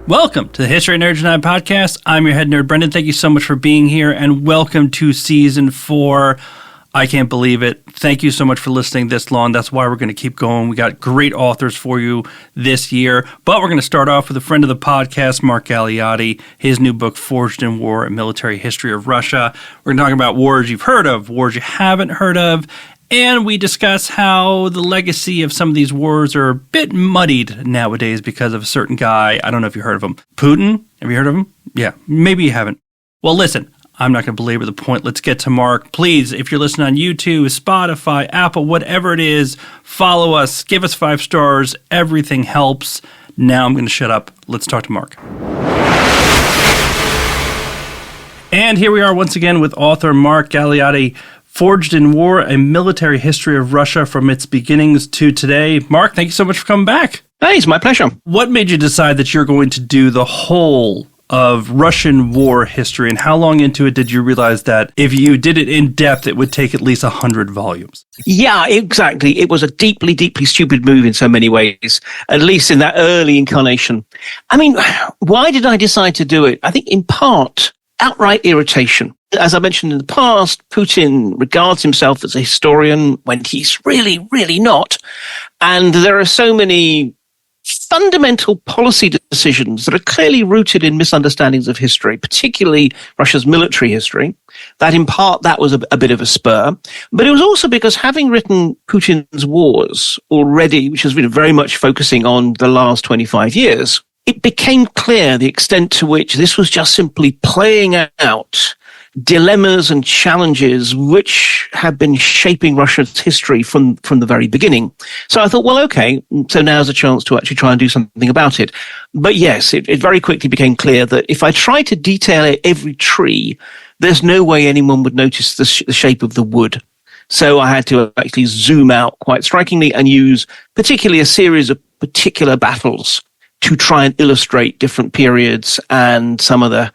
Welcome to the History Nerds and I podcast. I'm your head nerd, Brendan. Thank you so much for being here, and welcome to Season 4. I can't believe it. Thank you so much for listening this long. That's why we're going to keep going. We got great authors for you this year, but we're going to start off with a friend of the podcast, Mark Galeotti, his new book, Forged in War, A Military History of Russia. We're going to talk about wars you've heard of, wars you haven't heard of, and we discuss how the legacy of some of these wars are a bit muddied nowadays because of a certain guy. I don't know if you heard of him. Putin? Have you heard of him? Yeah, maybe you haven't. Well, listen, I'm not going to belabor the point. Let's get to Mark. Please, if you're listening on YouTube, Spotify, Apple, whatever it is, follow us, give us 5 stars. Everything helps. Now I'm going to shut up. Let's talk to Mark. And here we are once again with author Mark Galeotti, Forged in War, A Military History of Russia from its beginnings to today. Mark, thank you so much for coming back. Hey, it's my pleasure. What made you decide that you're going to do the whole of Russian war history, and how long into it did you realize that if you did it in depth, it would take at least 100 volumes? Yeah, exactly. It was a deeply, deeply stupid move in so many ways, at least in that early incarnation. I mean, why did I decide to do it? I think in part, outright irritation. As I mentioned in the past, Putin regards himself as a historian when he's really, really not. And there are so many fundamental policy decisions that are clearly rooted in misunderstandings of history, particularly Russia's military history, that in part that was a bit of a spur. But it was also because having written Putin's wars already, which has been very much focusing on the last 25 years, it became clear the extent to which this was just simply playing out dilemmas and challenges which have been shaping Russia's history from the very beginning. So I thought, well, okay, so now's a chance to actually try and do something about it. But yes, it very quickly became clear that if I tried to detail every tree, there's no way anyone would notice the shape of the wood. So I had to actually zoom out quite strikingly and use particularly a series of particular battles to try and illustrate different periods and some of the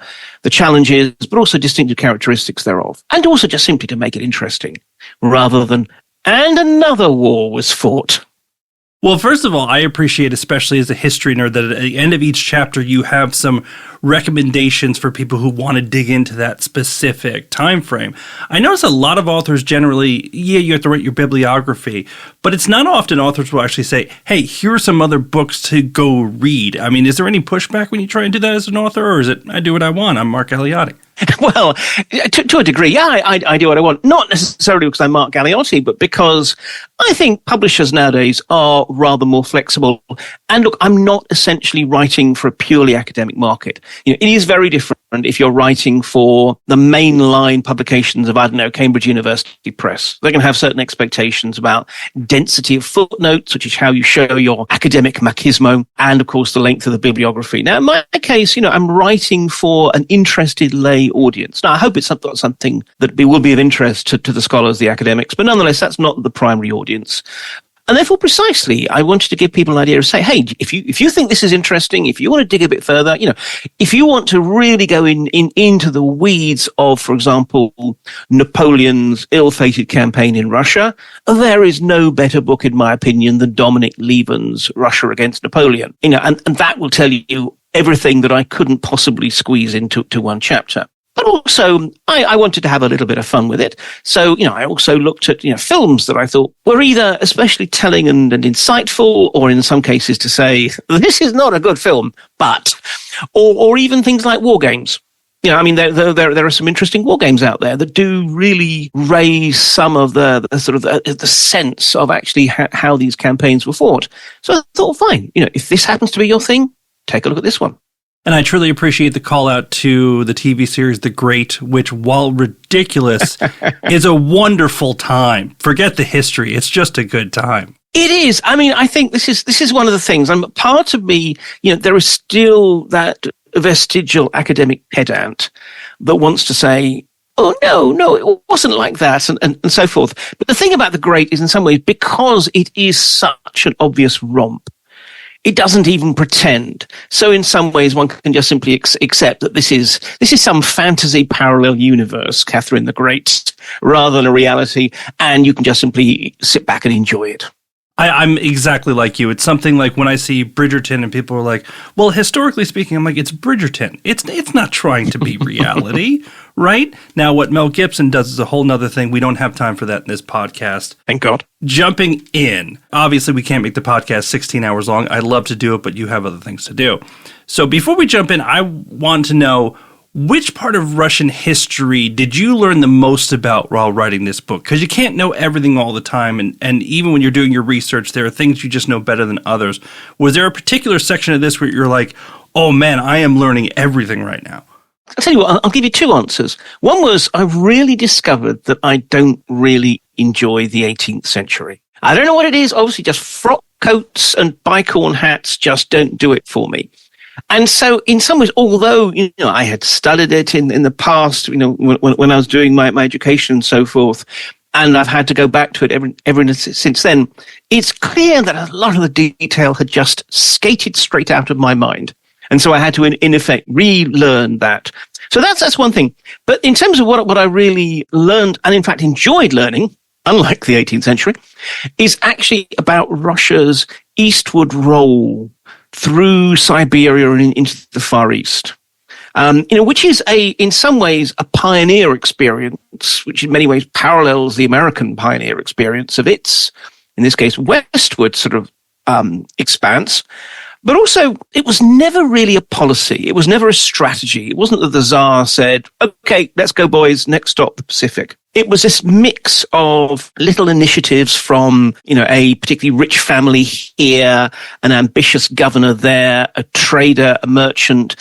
challenges, but also distinctive characteristics thereof. And also just simply to make it interesting, rather than, and another war was fought. Well, first of all, I appreciate, especially as a history nerd, that at the end of each chapter, you have some recommendations for people who want to dig into that specific time frame. I notice a lot of authors generally, you have to write your bibliography, but it's not often authors will actually say, hey, here are some other books to go read. I mean, is there any pushback when you try and do that as an author, or is it, I do what I want, I'm Mark Galeotti? Well, to a degree, yeah, I do what I want. Not necessarily because I'm Mark Galeotti, but because I think publishers nowadays are rather more flexible. And look, I'm not essentially writing for a purely academic market. You know, it is very different if you're writing for the mainline publications of, I don't know, Cambridge University Press. They're going to have certain expectations about density of footnotes, which is how you show your academic machismo, and of course the length of the bibliography. Now, in my case, I'm writing for an interested lay audience. Now, I hope it's something that will be of interest to the scholars, the academics, but nonetheless, that's not the primary audience. And therefore, precisely, I wanted to give people an idea of say, hey, if you think this is interesting, if you want to dig a bit further, if you want to really go into the weeds of, for example, Napoleon's ill-fated campaign in Russia, there is no better book, in my opinion, than Dominic Lieben's Russia Against Napoleon. And that will tell you everything that I couldn't possibly squeeze into one chapter. But also, I wanted to have a little bit of fun with it. So, I also looked at, films that I thought were either especially telling and insightful, or in some cases to say, this is not a good film, but, or even things like war games. There are some interesting war games out there that do really raise some of the sort of the sense of actually how these campaigns were fought. So I thought, fine, if this happens to be your thing, take a look at this one. And I truly appreciate the call out to the TV series The Great, which, while ridiculous, is a wonderful time. Forget the history. It's just a good time. It is. I mean, I think this is one of the things. Part of me, there is still that vestigial academic pedant that wants to say, oh, no, it wasn't like that, and so forth. But the thing about The Great is, in some ways, because it is such an obvious romp, it doesn't even pretend. So in some ways, one can just simply accept that this is some fantasy parallel universe, Catherine the Great, rather than a reality, and you can just simply sit back and enjoy it. I'm exactly like you. It's something like when I see Bridgerton and people are like, well, historically speaking, I'm like, it's Bridgerton. It's not trying to be reality, right? Now, what Mel Gibson does is a whole nother thing. We don't have time for that in this podcast. Thank God. Jumping in. Obviously, we can't make the podcast 16 hours long. I'd love to do it, but you have other things to do. So before we jump in, I want to know, which part of Russian history did you learn the most about while writing this book? Because you can't know everything all the time, and even when you're doing your research, there are things you just know better than others. Was there a particular section of this where you're like, oh man, I am learning everything right now? I'll tell you what, I'll give you two answers. One was, I really discovered that I don't really enjoy the 18th century. I don't know what it is. Obviously, just frock coats and bicorn hats just don't do it for me. And so in some ways, although, I had studied it in the past, when I was doing my education and so forth, and I've had to go back to it ever since then, it's clear that a lot of the detail had just skated straight out of my mind. And so I had to, in effect, relearn that. So that's one thing. But in terms of what I really learned, and in fact enjoyed learning, unlike the 18th century, is actually about Russia's eastward roll through Siberia and into the Far East, which is in some ways a pioneer experience, which in many ways parallels the American pioneer experience of its, in this case, westward sort of expanse. But also, it was never really a policy. It was never a strategy. It wasn't that the Tsar said, okay, let's go, boys, next stop, the Pacific. It was this mix of little initiatives from, a particularly rich family here, an ambitious governor there, a trader, a merchant,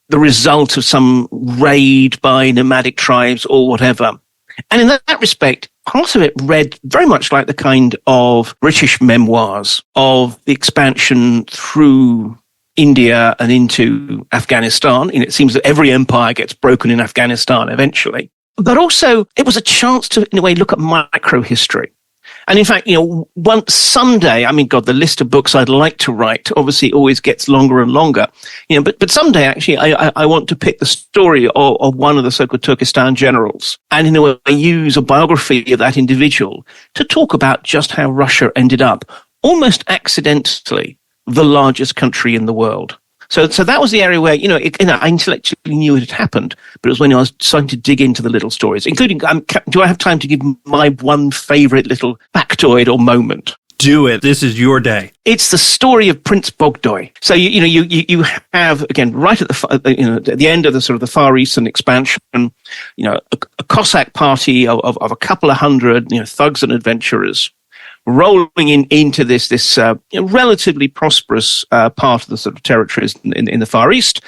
the result of some raid by nomadic tribes or whatever. And in that respect, part of it read very much like the kind of British memoirs of the expansion through India and into Afghanistan. It seems that every empire gets broken in Afghanistan eventually. But also, it was a chance to, in a way, look at micro-history. And in fact, someday, the list of books I'd like to write obviously always gets longer and longer. But someday, actually, I want to pick the story of one of the so-called Turkestan generals and, in a way, use a biography of that individual to talk about just how Russia ended up, almost accidentally, the largest country in the world. So that was the area where, I intellectually knew it had happened, but it was when I was starting to dig into the little stories, including, do I have time to give my one favorite little factoid or moment? Do it. This is your day. It's the story of Prince Bogdoy. So, you have, again, right at the end of the sort of the Far Eastern expansion, a Cossack party of a couple of hundred, thugs and adventurers, rolling into this relatively prosperous part of the sort of territories in the Far East,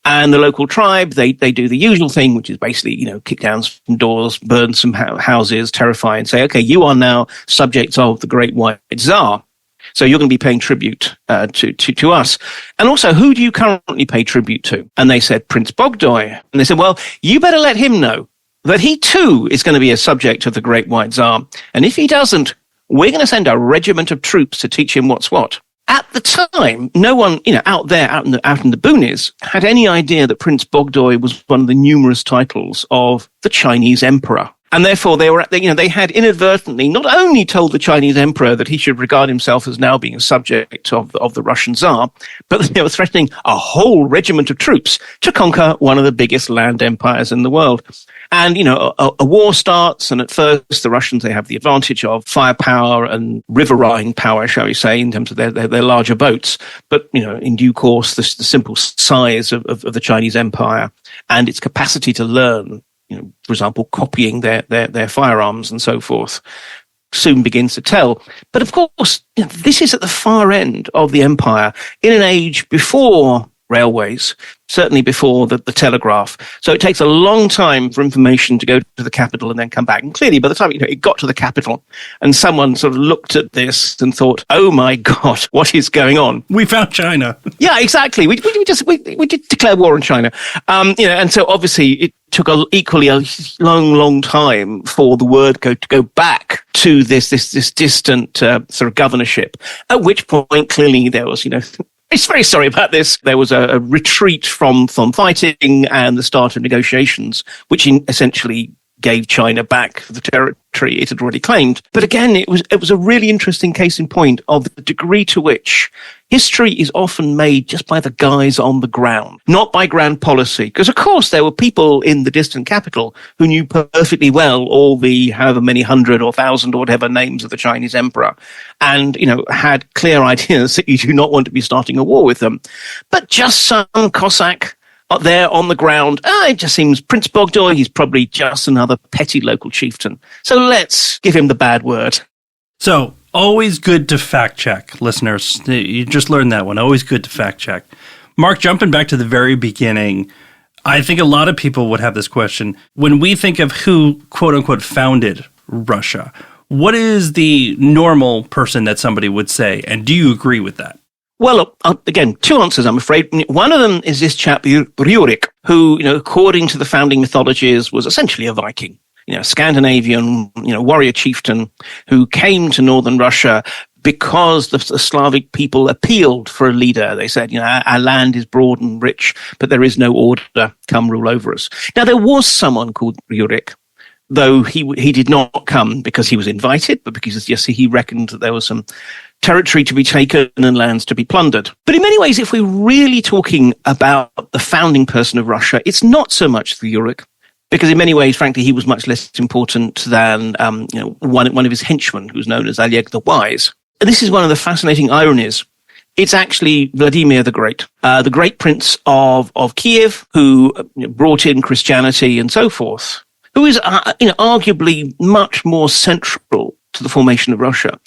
and the local tribe they do the usual thing, which is basically kick down some doors, burn some houses, terrify, and say, okay, you are now subjects of the Great White Tsar, so you're going to be paying tribute to us. And also, who do you currently pay tribute to? And they said Prince Bogdoy, and they said, well, you better let him know that he too is going to be a subject of the Great White Tsar, and if he doesn't, we're going to send a regiment of troops to teach him what's what. At the time, no one, out in the boonies had any idea that Prince Bogdoy was one of the numerous titles of the Chinese emperor. And therefore, they had inadvertently not only told the Chinese emperor that he should regard himself as now being a subject of the Russian Tsar, but they were threatening a whole regiment of troops to conquer one of the biggest land empires in the world. And, a war starts, and at first the Russians, they have the advantage of firepower and riverine power, shall we say, in terms of their larger boats. But, in due course, the simple size of the Chinese empire and its capacity to learn, for example, copying their firearms and so forth, soon begins to tell. But of course, this is at the far end of the empire in an age before railways, certainly before the telegraph. So it takes a long time for information to go to the capital and then come back. And clearly, by the time it got to the capital and someone sort of looked at this and thought, oh my God, what is going on? We found China. Yeah, exactly. We did declare war on China. And so obviously it took equally a long time for the word to go back to this distant sort of governorship, at which point clearly there was, I'm very sorry about this. There was a retreat from fighting and the start of negotiations, which essentially gave China back the territory it had already claimed. But again, it was a really interesting case in point of the degree to which history is often made just by the guys on the ground, not by grand policy. Because, of course, there were people in the distant capital who knew perfectly well all the however many 100 or 1,000 or whatever names of the Chinese emperor and, had clear ideas that you do not want to be starting a war with them. But just some Cossack up there on the ground, it just seems Prince Bogdoy, he's probably just another petty local chieftain. So let's give him the bad word. So, always good to fact check, listeners. You just learned that one. Always good to fact check. Mark, jumping back to the very beginning, I think a lot of people would have this question. When we think of who, quote unquote, founded Russia, what is the normal person that somebody would say? And do you agree with that? Well, again, two answers, I'm afraid. One of them is this chap, Rurik, who, according to the founding mythologies, was essentially a Viking, Scandinavian, warrior chieftain who came to northern Russia because the Slavic people appealed for a leader. They said, our land is broad and rich, but there is no order. Come rule over us. Now, there was someone called Rurik, though he did not come because he was invited, but because, yes, he reckoned that there was some territory to be taken and lands to be plundered. But in many ways, if we're really talking about the founding person of Russia, it's not so much the Rurik, because in many ways, frankly, he was much less important than one of his henchmen, who's known as Oleg the Wise. And this is one of the fascinating ironies. It's actually Vladimir the Great, the great prince of Kiev, who brought in Christianity and so forth, who is arguably much more central to the formation of Russia.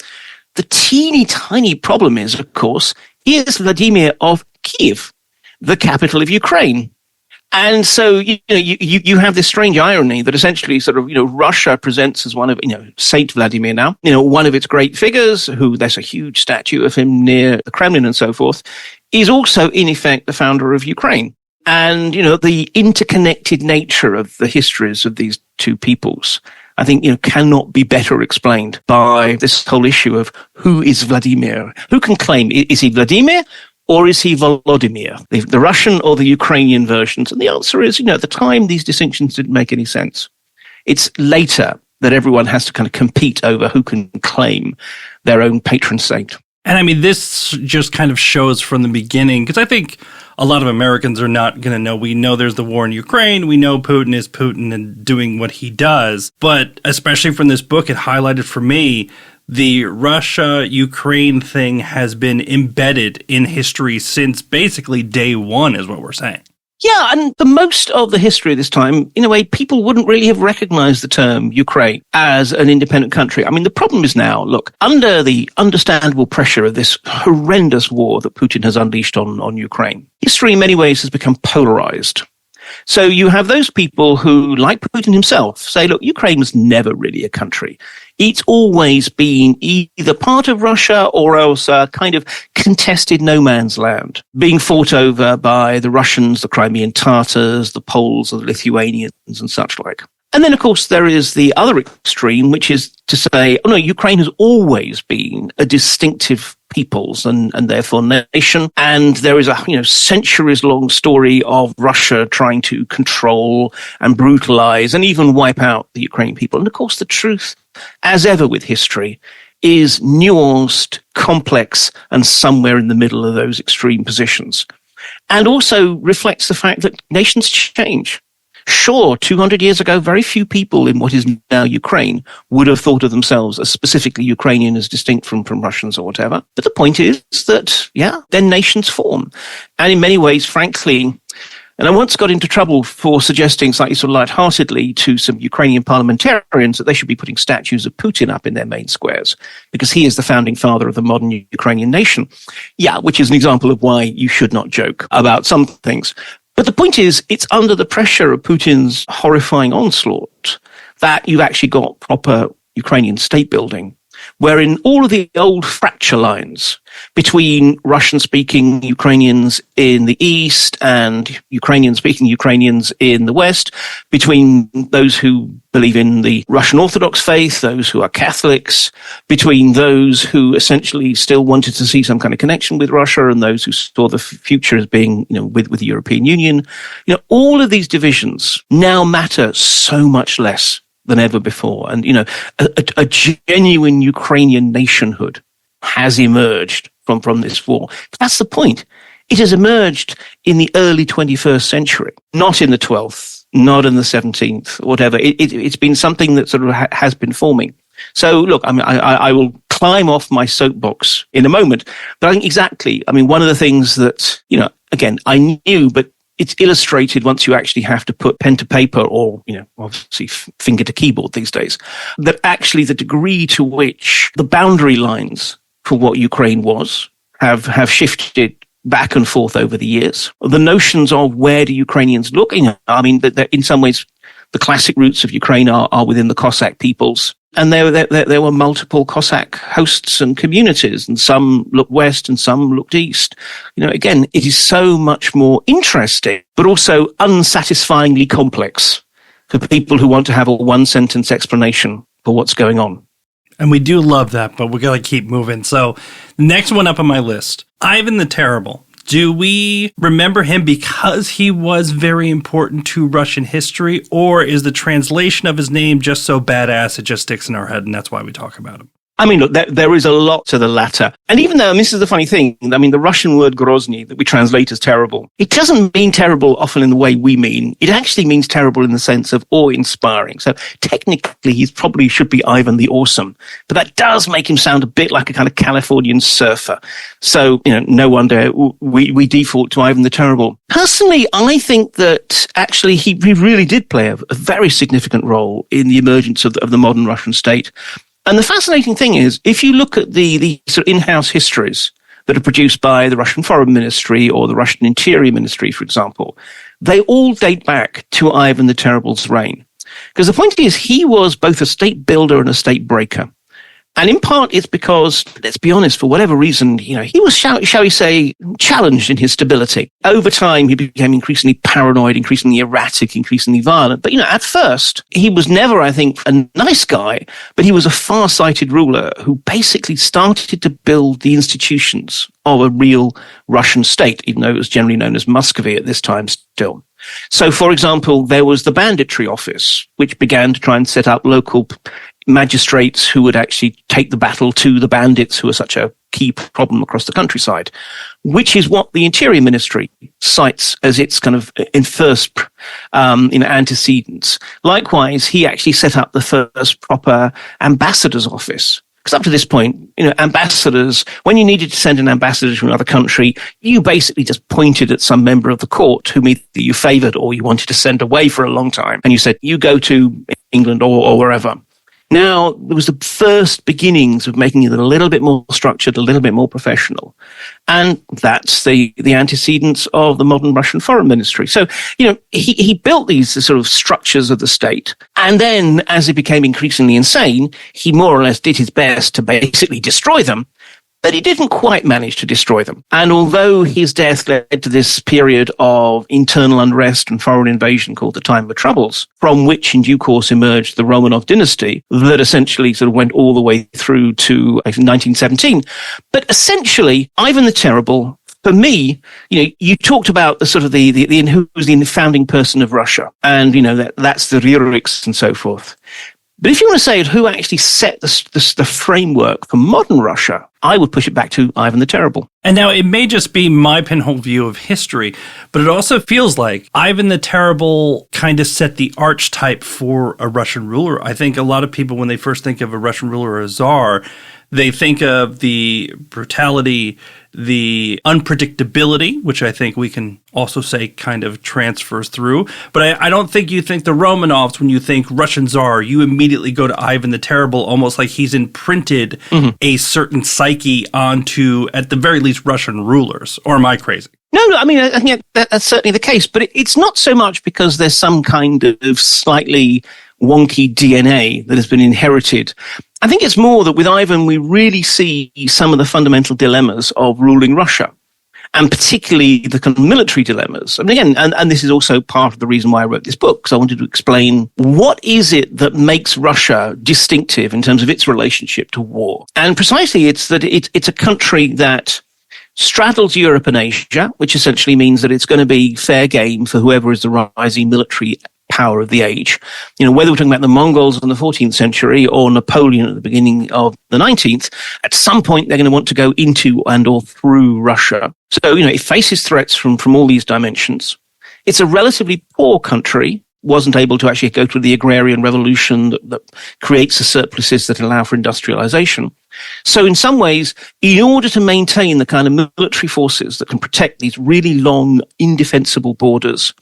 The teeny tiny problem is, of course, he is Vladimir of Kiev, the capital of Ukraine. And so, you have this strange irony that essentially sort of, Russia presents as one of, Saint Vladimir now, one of its great figures, who there's a huge statue of him near the Kremlin and so forth, is also in effect the founder of Ukraine. And, the interconnected nature of the histories of these two peoples, I think, cannot be better explained by this whole issue of who is Vladimir? Who can claim, is he Vladimir or is he Volodymyr? The Russian or the Ukrainian versions? And the answer is, at the time, these distinctions didn't make any sense. It's later that everyone has to kind of compete over who can claim their own patron saint. And I mean, this just kind of shows from the beginning, because I think a lot of Americans are not going to know. We know there's the war in Ukraine. We know Putin is Putin and doing what he does. But especially from this book, it highlighted for me the Russia-Ukraine thing has been embedded in history since basically day one, is what we're saying. Yeah, and the most of the history of this time, in a way, people wouldn't really have recognized the term Ukraine as an independent country. I mean, the problem is now, look, under the understandable pressure of this horrendous war that Putin has unleashed on Ukraine, history in many ways has become polarized. So you have those people who, like Putin himself, say, look, Ukraine was never really a country. It's always been either part of Russia or else a kind of contested no man's land, being fought over by the Russians, the Crimean Tatars, the Poles, the Lithuanians, and such like. And then, of course, there is the other extreme, which is to say, oh no, Ukraine has always been a distinctive peoples and therefore nation. And there is a centuries-long story of Russia trying to control and brutalize and even wipe out the Ukrainian people. And of course, the truth, as ever with history, is nuanced, complex, and somewhere in the middle of those extreme positions. And also reflects the fact that nations change. Sure, 200 years ago, very few people in what is now Ukraine would have thought of themselves as specifically Ukrainian, as distinct from Russians or whatever. But the point is that, then nations form. And in many ways, frankly, and I once got into trouble for suggesting slightly sort of lightheartedly to some Ukrainian parliamentarians that they should be putting statues of Putin up in their main squares because he is the founding father of the modern Ukrainian nation. Yeah, which is an example of why you should not joke about some things. But the point is, it's under the pressure of Putin's horrifying onslaught that you've actually got proper Ukrainian state building, wherein all of the old fracture lines between Russian-speaking Ukrainians in the East and Ukrainian-speaking Ukrainians in the West, between those who believe in the Russian Orthodox faith, those who are Catholics, between those who essentially still wanted to see some kind of connection with Russia and those who saw the future as being, with the European Union. All of these divisions now matter so much less than ever before. And, a genuine Ukrainian nationhood has emerged from this war. But that's the point. It has emerged in the early 21st century, not in the 12th, not in the 17th, whatever. It's been something that sort of has been forming. So, look, I will climb off my soapbox in a moment. But I think exactly, one of the things that, again, I knew, but it's illustrated once you actually have to put pen to paper or, obviously finger to keyboard these days, that actually the degree to which the boundary lines for what Ukraine was have shifted back and forth over the years. The notions of where do Ukrainians look, that in some ways the classic roots of Ukraine are within the Cossack peoples. And there were multiple Cossack hosts and communities, and some looked west and some looked east. Again, it is so much more interesting, but also unsatisfyingly complex for people who want to have a one-sentence explanation for what's going on. And we do love that, but we got to keep moving. So the next one up on my list, Ivan the Terrible. Do we remember him because he was very important to Russian history, or is the translation of his name just so badass it just sticks in our head and that's why we talk about him? Look, there is a lot to the latter. And even though, and this is the funny thing, the Russian word Grozny that we translate as terrible, it doesn't mean terrible often in the way we mean. It actually means terrible in the sense of awe-inspiring. So technically, he probably should be Ivan the Awesome. But that does make him sound a bit like a kind of Californian surfer. So, no wonder we default to Ivan the Terrible. Personally, I think that actually he really did play a very significant role in the emergence of the modern Russian state. And the fascinating thing is, if you look at the sort of in-house histories that are produced by the Russian Foreign Ministry or the Russian Interior Ministry, for example, they all date back to Ivan the Terrible's reign. Because the point is, he was both a state builder and a state breaker. And in part, it's because, let's be honest, for whatever reason, he was, shall we say, challenged in his stability. Over time, he became increasingly paranoid, increasingly erratic, increasingly violent. But, at first, he was never, I think, a nice guy, but he was a far-sighted ruler who basically started to build the institutions of a real Russian state, even though it was generally known as Muscovy at this time still. So, for example, there was the banditry office, which began to try and set up local magistrates who would actually take the battle to the bandits who are such a key problem across the countryside, which is what the Interior Ministry cites as its kind of in first antecedents. Likewise, he actually set up the first proper ambassador's office. Because up to this point, ambassadors, when you needed to send an ambassador to another country, you basically just pointed at some member of the court whom either you favored or you wanted to send away for a long time. And you said, you go to England or wherever. Now, there was the first beginnings of making it a little bit more structured, a little bit more professional. And that's the antecedents of the modern Russian Foreign Ministry. So, he built these sort of structures of the state. And then, as it became increasingly insane, he more or less did his best to basically destroy them. But he didn't quite manage to destroy them. And although his death led to this period of internal unrest and foreign invasion called the Time of Troubles, from which in due course emerged the Romanov dynasty that essentially sort of went all the way through to 1917. But essentially, Ivan the Terrible, for me, you talked about the sort of who was the founding person of Russia. And, that's the Ruriks and so forth. But if you want to say who actually set the framework for modern Russia, I would push it back to Ivan the Terrible. And now it may just be my pinhole view of history, but it also feels like Ivan the Terrible kind of set the archetype for a Russian ruler. I think a lot of people, when they first think of a Russian ruler or a czar, they think of the brutality, the unpredictability, which I think we can also say kind of transfers through. But I don't think you think the Romanovs when you think Russian Tsar. You immediately go to Ivan the Terrible, almost like he's imprinted a certain psyche onto, at the very least, Russian rulers. Or am I crazy? No, I think that's certainly the case. But it's not so much because there's some kind of slightly wonky DNA that has been inherited. I think it's more that with Ivan, we really see some of the fundamental dilemmas of ruling Russia, and particularly the kind of military dilemmas. I mean, again, and this is also part of the reason why I wrote this book, because I wanted to explain what is it that makes Russia distinctive in terms of its relationship to war. And precisely it's that it's a country that straddles Europe and Asia, which essentially means that it's going to be fair game for whoever is the rising military power of the age. You know, whether we're talking about the Mongols in the 14th century or Napoleon at the beginning of the 19th, at some point they're going to want to go into and or through Russia. So, you know, it faces threats from all these dimensions. It's a relatively poor country, wasn't able to actually go through the agrarian revolution that creates the surpluses that allow for industrialization. So in some ways, in order to maintain the kind of military forces that can protect these really long, indefensible borders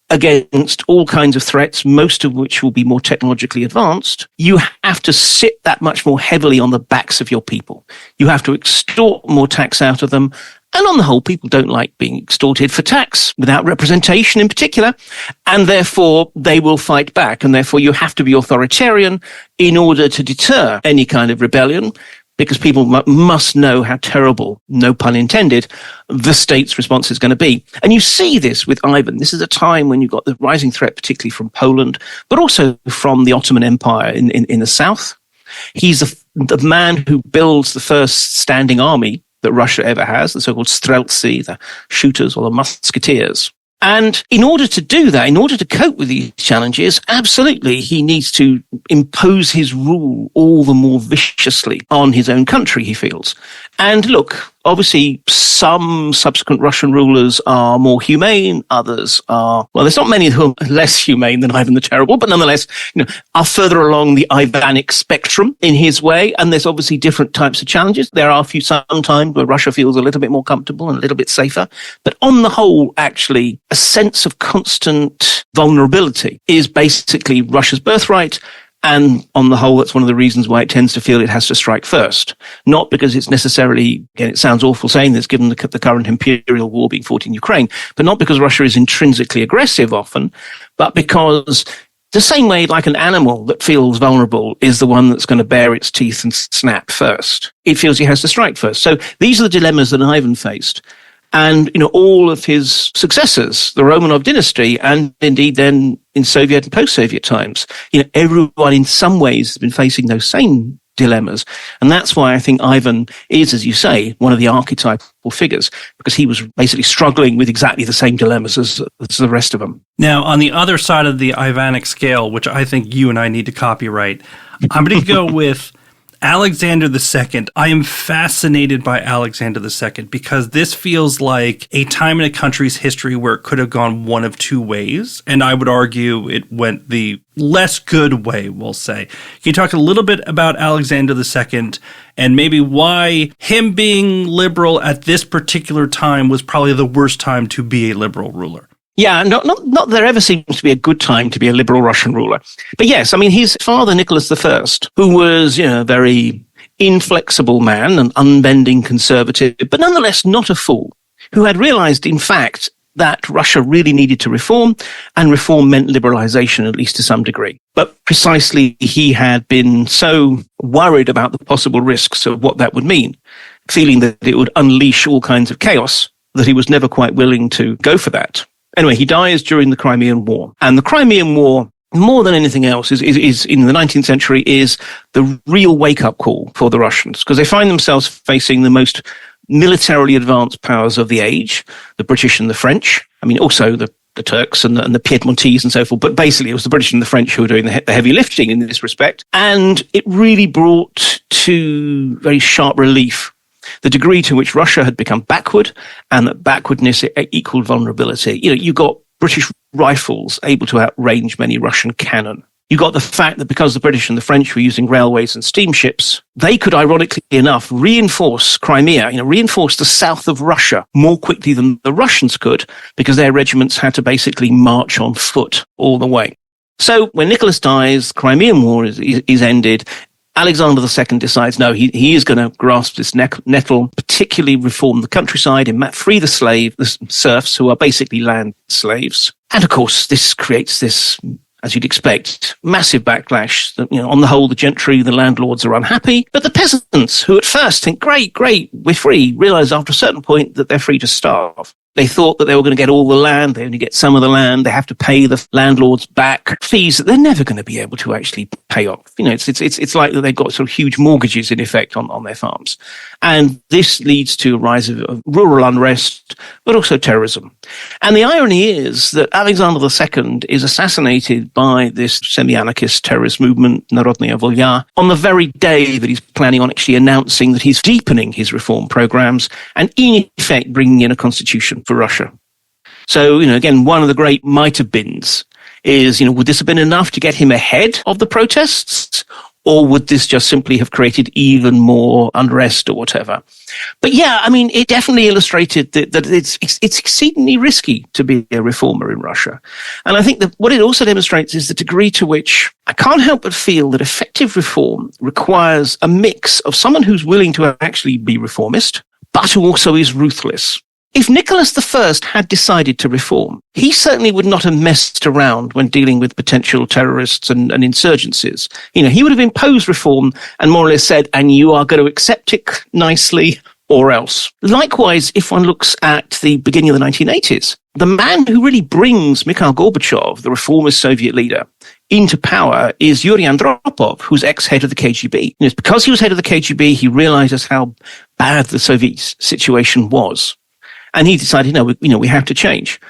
against all kinds of threats, most of which will be more technologically advanced, you have to sit that much more heavily on the backs of your people. You have to extort more tax out of them. And on the whole, people don't like being extorted for tax without representation in particular. And therefore, they will fight back. And therefore, you have to be authoritarian in order to deter any kind of rebellion, because people must know how terrible, no pun intended, the state's response is going to be. And you see this with Ivan. This is a time when you've got the rising threat, particularly from Poland, but also from the Ottoman Empire in the south. He's the man who builds the first standing army that Russia ever has, the so-called streltsy, the shooters or the musketeers. And in order to do that, in order to cope with these challenges, absolutely, he needs to impose his rule all the more viciously on his own country, he feels. And look, obviously, some subsequent Russian rulers are more humane, others are, well, there's not many who are less humane than Ivan the Terrible, but nonetheless, you know, are further along the Ivanic spectrum in his way. And there's obviously different types of challenges. There are sometimes where Russia feels a little bit more comfortable and a little bit safer. But on the whole, actually, a sense of constant vulnerability is basically Russia's birthright. And on the whole, that's one of the reasons why it tends to feel it has to strike first. Not because it's necessarily, again, it sounds awful saying this, given the current imperial war being fought in Ukraine, but not because Russia is intrinsically aggressive often, but because the same way like an animal that feels vulnerable is the one that's going to bare its teeth and snap first. It feels it has to strike first. So these are the dilemmas that Ivan faced. And, you know, all of his successors, the Romanov dynasty, and indeed then in Soviet and post-Soviet times, you know, everyone in some ways has been facing those same dilemmas. And that's why I think Ivan is, as you say, one of the archetypal figures, because he was basically struggling with exactly the same dilemmas as the rest of them. Now, on the other side of the Ivanic scale, which I think you and I need to copyright, I'm going to go with Alexander II. I am fascinated by Alexander II because this feels like a time in a country's history where it could have gone one of two ways. And I would argue it went the less good way, we'll say. Can you talk a little bit about Alexander II and maybe why him being liberal at this particular time was probably the worst time to be a liberal ruler? Yeah, not that there ever seems to be a good time to be a liberal Russian ruler. But yes, I mean, his father, Nicholas I, who was, you know, a very inflexible man, an unbending conservative, but nonetheless not a fool, who had realized, in fact, that Russia really needed to reform, and reform meant liberalization, at least to some degree. But precisely he had been so worried about the possible risks of what that would mean, feeling that it would unleash all kinds of chaos, that he was never quite willing to go for that. Anyway, he dies during the Crimean War. And the Crimean War, more than anything else, is in the 19th century, is the real wake-up call for the Russians, because they find themselves facing the most militarily advanced powers of the age, the British and the French. I mean, also the Turks and the Piedmontese and so forth. But basically, it was the British and the French who were doing the heavy lifting in this respect. And it really brought to very sharp relief the degree to which Russia had become backward, and that backwardness equaled vulnerability. You know, you got British rifles able to outrange many Russian cannon. You got the fact that because the British and the French were using railways and steamships, they could, ironically enough, reinforce Crimea, you know, reinforce the south of Russia more quickly than the Russians could, because their regiments had to basically march on foot all the way. So when Nicholas dies, the Crimean War is ended. Alexander II decides, no, he is going to grasp this nettle, particularly reform the countryside and free the serfs, who are basically land slaves. And of course, this creates this as you'd expect, massive backlash. On the whole, the gentry, the landlords are unhappy, but the peasants, who at first think, great, we're free, realize after a certain point that they're free to starve. They thought that they were going to get all the land. They only get some of the land. They have to pay the landlords back fees that they're never going to be able to actually pay off. It's like that they've got sort of huge mortgages in effect on their farms. And this leads to a rise of rural unrest, but also terrorism. And the irony is that Alexander II is assassinated by this semi-anarchist terrorist movement, Narodnaya Volya, on the very day that he's planning on actually announcing that he's deepening his reform programs and in effect bringing in a constitution for Russia. So, again, one of the great might have beens is, would this have been enough to get him ahead of the protests? Or would this just simply have created even more unrest or whatever? But yeah, it definitely illustrated that it's exceedingly risky to be a reformer in Russia. And I think that what it also demonstrates is the degree to which I can't help but feel that effective reform requires a mix of someone who's willing to actually be reformist, but who also is ruthless. If Nicholas I had decided to reform, he certainly would not have messed around when dealing with potential terrorists and insurgencies. He would have imposed reform and more or less said, and you are going to accept it nicely or else. Likewise, if one looks at the beginning of the 1980s, the man who really brings Mikhail Gorbachev, the reformist Soviet leader, into power is Yuri Andropov, who's ex-head of the KGB. It's because he was head of the KGB, he realizes how bad the Soviet situation was. And he decided, we have to change.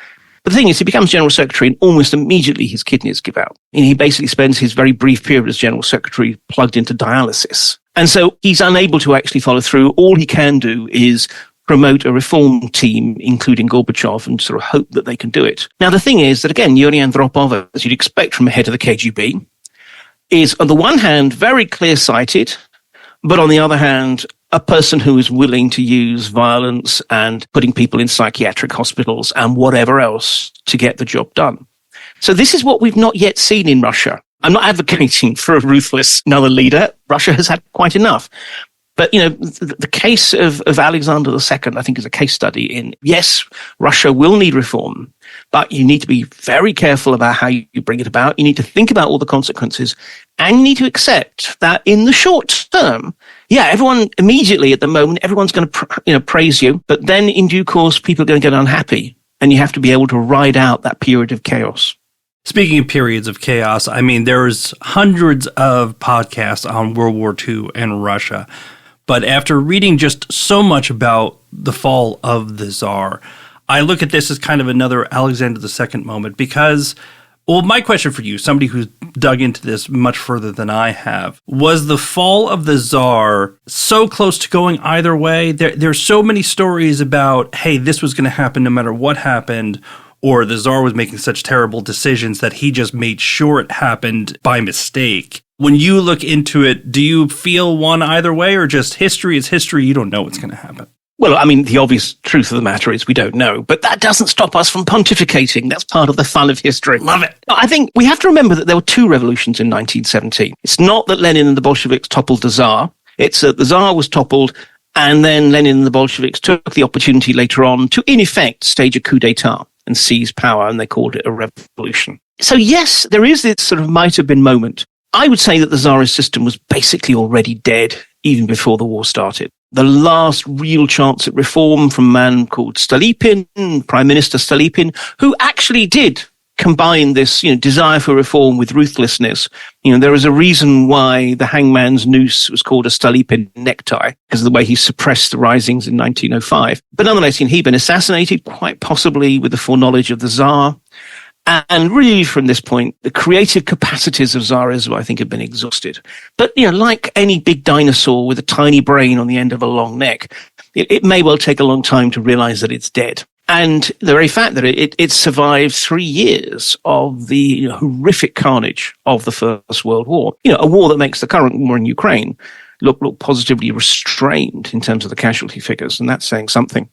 But the thing is, he becomes general secretary and almost immediately his kidneys give out. He basically spends his very brief period as general secretary plugged into dialysis. And so he's unable to actually follow through. All he can do is promote a reform team, including Gorbachev, and sort of hope that they can do it. Now, the thing is that, again, Yuri Andropov, as you'd expect from a head of the KGB, is on the one hand very clear-sighted, but on the other hand, a person who is willing to use violence and putting people in psychiatric hospitals and whatever else to get the job done. So this is what we've not yet seen in Russia. I'm not advocating for a ruthless another leader. Russia has had quite enough. But, the case of Alexander II, I think, is a case study in, yes, Russia will need reform, but you need to be very careful about how you bring it about. You need to think about all the consequences, and you need to accept that in the short term, everyone immediately at the moment, everyone's going to, praise you, but then in due course, people are going to get unhappy, and you have to be able to ride out that period of chaos. Speaking of periods of chaos, there's hundreds of podcasts on World War II and Russia. But after reading just so much about the fall of the Tsar, I look at this as kind of another Alexander II moment because, my question for you, somebody who's dug into this much further than I have, was the fall of the Tsar so close to going either way? There's so many stories about, hey, this was going to happen no matter what happened, or the Tsar was making such terrible decisions that he just made sure it happened by mistake. When you look into it, do you feel one either way, or just history is history, you don't know what's going to happen? Well, the obvious truth of the matter is we don't know, but that doesn't stop us from pontificating. That's part of the fun of history. Love it. I think we have to remember that there were two revolutions in 1917. It's not that Lenin and the Bolsheviks toppled the Tsar. It's that the Tsar was toppled, and then Lenin and the Bolsheviks took the opportunity later on to, in effect, stage a coup d'etat and seize power, and they called it a revolution. So yes, there is this sort of might have been moment. I would say that the Tsarist system was basically already dead even before the war started. The last real chance at reform from a man called Stolypin, Prime Minister Stolypin, who actually did combine this, desire for reform with ruthlessness. There is a reason why the hangman's noose was called a Stolypin necktie, because of the way he suppressed the risings in 1905. But nonetheless, he'd been assassinated, quite possibly with the foreknowledge of the Tsar. And really, from this point, the creative capacities of Tsarism, I think, have been exhausted. But, like any big dinosaur with a tiny brain on the end of a long neck, it may well take a long time to realize that it's dead. And the very fact that it survived 3 years of the horrific carnage of the First World War, a war that makes the current war in Ukraine look positively restrained in terms of the casualty figures, and that's saying something.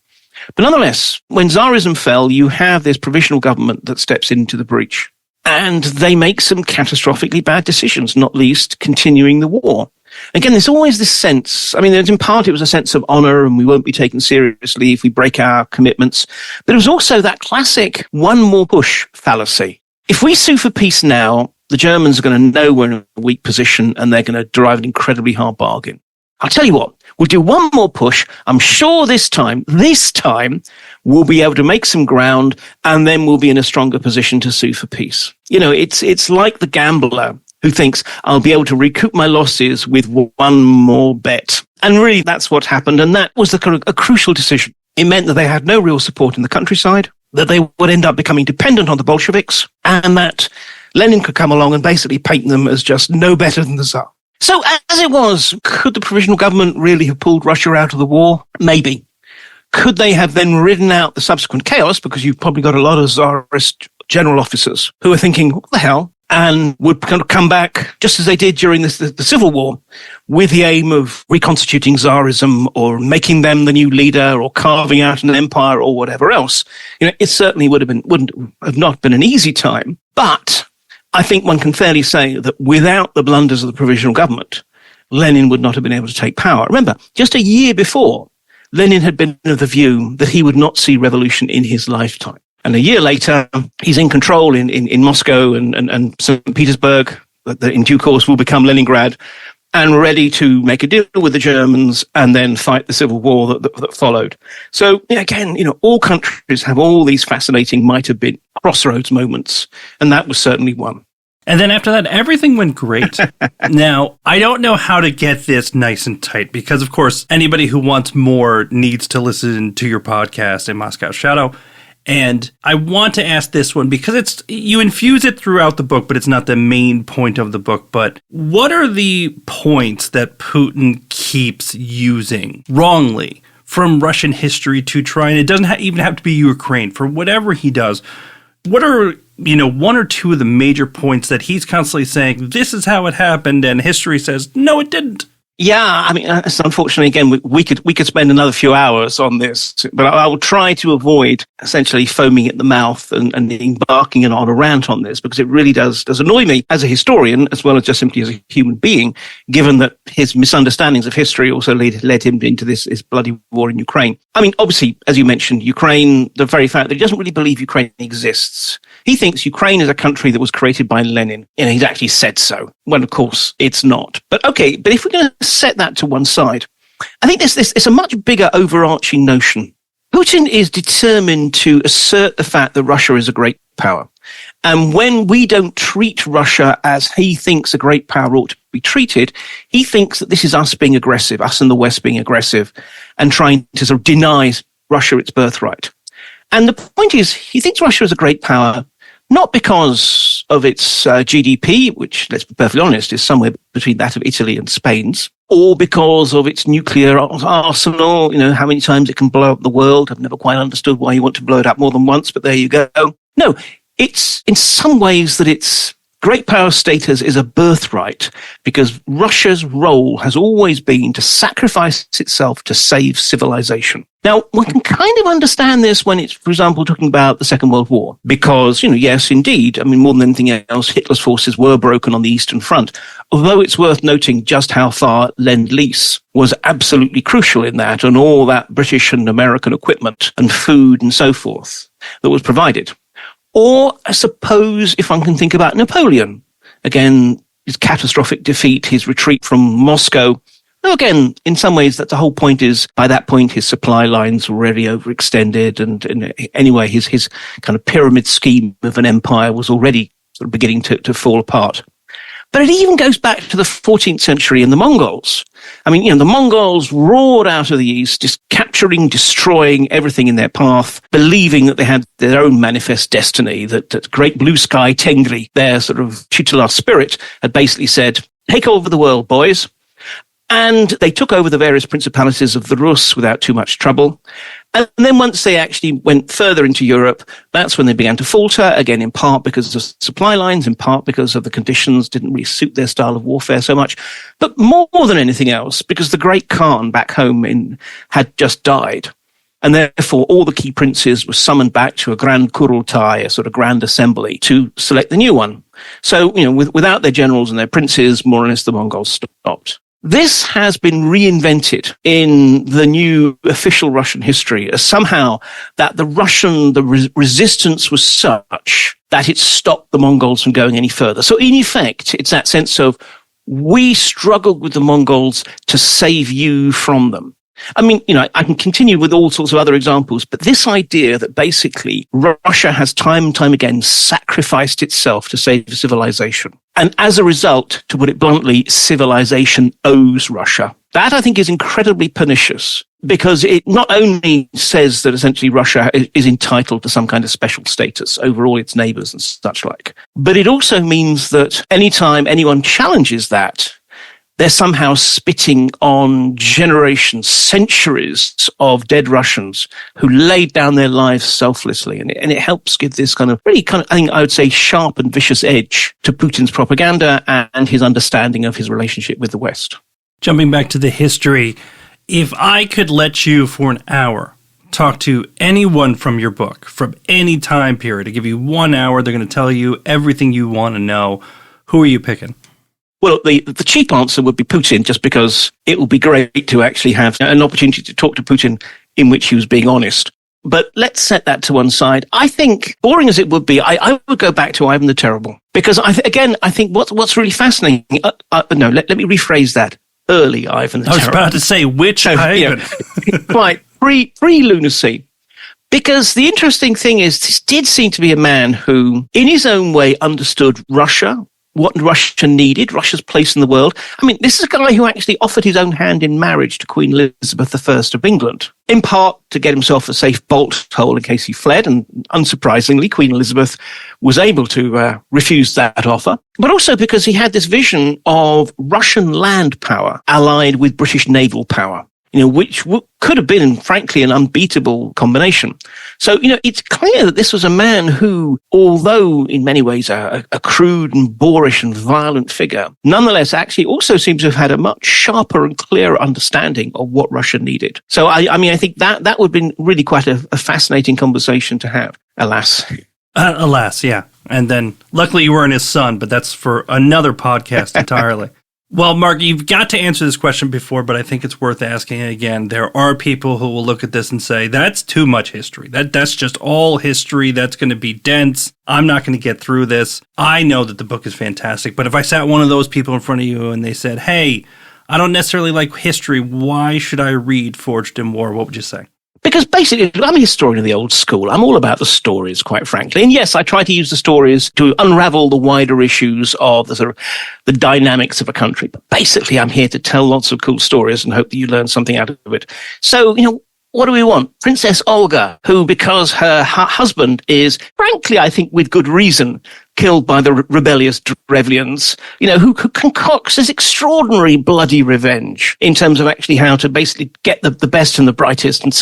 But nonetheless, when Tsarism fell, you have this provisional government that steps into the breach. And they make some catastrophically bad decisions, not least continuing the war. Again, there's always this sense, in part it was a sense of honor and we won't be taken seriously if we break our commitments. But it was also that classic one more push fallacy. if we sue for peace now, the Germans are going to know we're in a weak position and they're going to derive an incredibly hard bargain. I'll tell you what, we'll do one more push. I'm sure this time, we'll be able to make some ground and then we'll be in a stronger position to sue for peace. You know, it's like the gambler who thinks I'll be able to recoup my losses with one more bet. And really, that's what happened. And that was a crucial decision. It meant that they had no real support in the countryside, that they would end up becoming dependent on the Bolsheviks, and that Lenin could come along and basically paint them as just no better than the Tsar. So as it was, could the provisional government really have pulled Russia out of the war? Maybe. Could they have then ridden out the subsequent chaos? Because you've probably got a lot of Tsarist general officers who are thinking, what the hell? And would kind of come back, just as they did during the Civil War, with the aim of reconstituting Tsarism or making them the new leader or carving out an empire or whatever else. You know, it certainly wouldn't have not been an easy time. But I think one can fairly say that without the blunders of the provisional government, Lenin would not have been able to take power. Remember, just a year before, Lenin had been of the view that he would not see revolution in his lifetime. And a year later, he's in control in Moscow and St. Petersburg, that in due course will become Leningrad, and ready to make a deal with the Germans and then fight the civil war that followed. So again, you know, all countries have all these fascinating might have been crossroads moments, and that was certainly one. And then after that, everything went great. Now, I don't know how to get this nice and tight because, of course, anybody who wants more needs to listen to your podcast, A Moscow Shadow. And I want to ask this one because you infuse it throughout the book, but it's not the main point of the book. But what are the points that Putin keeps using wrongly from Russian history to try, and it doesn't even have to be Ukraine, for whatever he does? What are, one or two of the major points that he's constantly saying, this is how it happened, and history says, no, it didn't? Yeah, I mean, unfortunately, again, we could spend another few hours on this, but I will try to avoid essentially foaming at the mouth and embarking on a rant on this, because it really does annoy me as a historian, as well as just simply as a human being, given that his misunderstandings of history also led him into this bloody war in Ukraine. I mean, obviously, as you mentioned, Ukraine, the very fact that he doesn't really believe Ukraine exists. He thinks Ukraine is a country that was created by Lenin, and he's actually said so. Well, of course, it's not. But okay, but if we're going to set that to one side, I think it's a much bigger overarching notion. Putin is determined to assert the fact that Russia is a great power. And when we don't treat Russia as he thinks a great power ought to be treated, he thinks that this is us being aggressive, us in the West being aggressive, and trying to sort of deny Russia its birthright. And the point is, he thinks Russia is a great power, not because of its GDP, which, let's be perfectly honest, is somewhere between that of Italy and Spain's, or because of its nuclear arsenal, how many times it can blow up the world. I've never quite understood why you want to blow it up more than once, but there you go. No, it's in some ways that its great power status is a birthright, because Russia's role has always been to sacrifice itself to save civilization. Now, one can kind of understand this when it's, for example, talking about the Second World War, because, yes, indeed, I mean, more than anything else, Hitler's forces were broken on the Eastern Front, although it's worth noting just how far Lend-Lease was absolutely crucial in that, and all that British and American equipment and food and so forth that was provided. Or, I suppose, if one can think about Napoleon, again, his catastrophic defeat, his retreat from Moscow. Now, again, in some ways, that the whole point is, by that point, his supply lines were already overextended, and anyway, his kind of pyramid scheme of an empire was already sort of beginning to fall apart. But it even goes back to the 14th century and the Mongols. I mean, the Mongols roared out of the east, just capturing, destroying everything in their path, believing that they had their own manifest destiny, that great blue sky Tengri, their sort of tutelar spirit, had basically said, take over the world, boys. And they took over the various principalities of the Rus without too much trouble. And then once they actually went further into Europe, that's when they began to falter, again, in part because of supply lines, in part because of the conditions didn't really suit their style of warfare so much. But more than anything else, because the great Khan back home had just died. And therefore, all the key princes were summoned back to a grand kurultai, a sort of grand assembly, to select the new one. So, without their generals and their princes, more or less the Mongols stopped. This has been reinvented in the new official Russian history as somehow that the resistance was such that it stopped the Mongols from going any further. So in effect, it's that sense of, we struggled with the Mongols to save you from them. I mean, I can continue with all sorts of other examples, but this idea that basically Russia has time and time again sacrificed itself to save civilization. And as a result, to put it bluntly, civilization owes Russia. That, I think, is incredibly pernicious, because it not only says that essentially Russia is entitled to some kind of special status over all its neighbors and such like, but it also means that anytime anyone challenges that, they're somehow spitting on generations, centuries of dead Russians who laid down their lives selflessly. And it helps give this kind of really I think I would say, sharp and vicious edge to Putin's propaganda and his understanding of his relationship with the West. Jumping back to the history, if I could let you for an hour talk to anyone from your book, from any time period, I give you 1 hour, they're going to tell you everything you want to know, who are you picking? Well, the cheap answer would be Putin, just because it would be great to actually have an opportunity to talk to Putin in which he was being honest. But let's set that to one side. I think, boring as it would be, I would go back to Ivan the Terrible. Because, I think what's really fascinating... No, let me rephrase that. Early Ivan the Terrible. I was about to say, which Ivan? Right, pre-lunacy. Because the interesting thing is, this did seem to be a man who, in his own way, understood Russia, what Russia needed, Russia's place in the world. I mean, this is a guy who actually offered his own hand in marriage to Queen Elizabeth I of England, in part to get himself a safe bolt hole in case he fled. And unsurprisingly, Queen Elizabeth was able to refuse that offer. But also because he had this vision of Russian land power allied with British naval power, which could have been, frankly, an unbeatable combination. So, it's clear that this was a man who, although in many ways a crude and boorish and violent figure, nonetheless actually also seems to have had a much sharper and clearer understanding of what Russia needed. So, I think that would have been really quite a fascinating conversation to have, alas. Alas, yeah. And then, luckily you weren't his son, but that's for another podcast entirely. Well, Mark, you've got to answer this question before, but I think it's worth asking it again. There are people who will look at this and say, that's too much history. That's just all history. That's going to be dense. I'm not going to get through this. I know that the book is fantastic, but if I sat one of those people in front of you and they said, hey, I don't necessarily like history, why should I read Forged in War? What would you say? Because basically, I'm a historian of the old school. I'm all about the stories, quite frankly. And yes, I try to use the stories to unravel the wider issues of the dynamics of a country. But basically, I'm here to tell lots of cool stories and hope that you learn something out of it. So, what do we want? Princess Olga, who, because her husband is, frankly, I think with good reason, killed by the rebellious Drevlians, who concocts this extraordinary bloody revenge in terms of actually how to basically get the best and the brightest and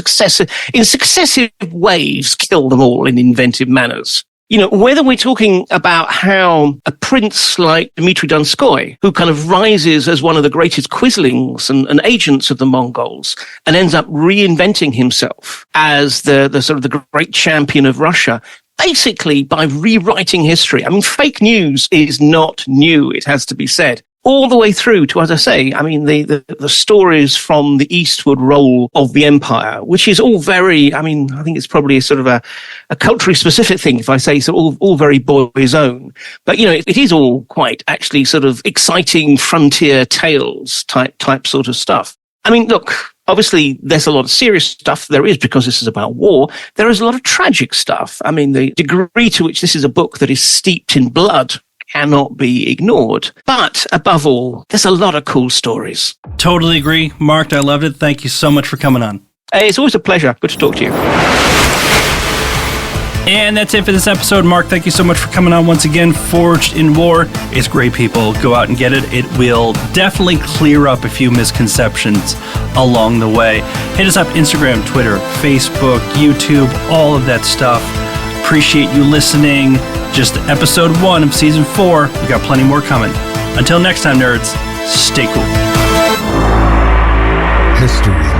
in successive waves kill them all in inventive manners. Whether we're talking about how a prince like Dmitry Donskoy, who kind of rises as one of the greatest quislings and agents of the Mongols and ends up reinventing himself as the great champion of Russia, basically by rewriting history. I mean, fake news is not new, it has to be said. All the way through to, as I say, the stories from the eastward roll of the empire, which is all very, I think it's probably a sort of a culturally specific thing, if I say so, all very boys' own. But, it is all quite actually sort of exciting frontier tales type sort of stuff. I mean, look, obviously there's a lot of serious stuff. There is, because this is about war. There is a lot of tragic stuff. I mean, the degree to which this is a book that is steeped in blood cannot be ignored. But above all, there's a lot of cool stories. Totally agree. Mark, I loved it. Thank you so much for coming on. Hey, it's always a pleasure. Good to talk to you. And that's it for this episode. Mark, thank you so much for coming on once again. Forged in War is great, people. Go out and get it. It will definitely clear up a few misconceptions along the way. Hit us up Instagram, Twitter, Facebook, YouTube, all of that stuff. Appreciate you listening. Just episode 1 of season 4. We got plenty more coming. Until next time, nerds, stay cool. History